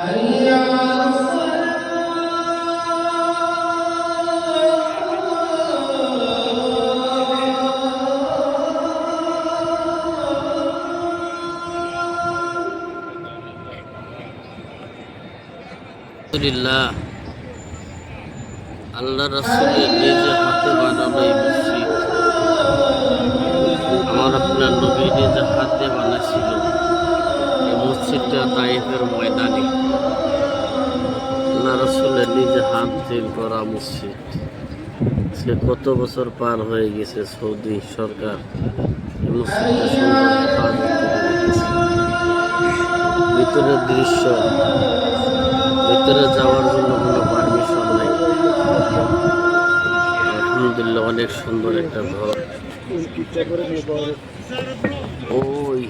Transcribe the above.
আলহামদুলিল্লাহ, আল্লাহ রাসূলের নিজে হাতে বানানো এই মসজিদ, আমার আপনার নবী নিজে হাতে বানাইছিল এই মসজিদটা তাইফের ময়দানে। আল্লাহ রাসূলের নিজে হাত তৈরি করা মসজিদ। সে কত বছর পার হয়ে গেছে, সৌদি সরকার এই মসজিদটা সুন্দর হেফাজত করে রেখেছে। ভিতরের দৃশ্য, ভিতরে যাওয়ার জন্য কোনো পারমিশন নেই। আলহামদুলিল্লাহ, অনেক সুন্দর একটা ঘর। ওই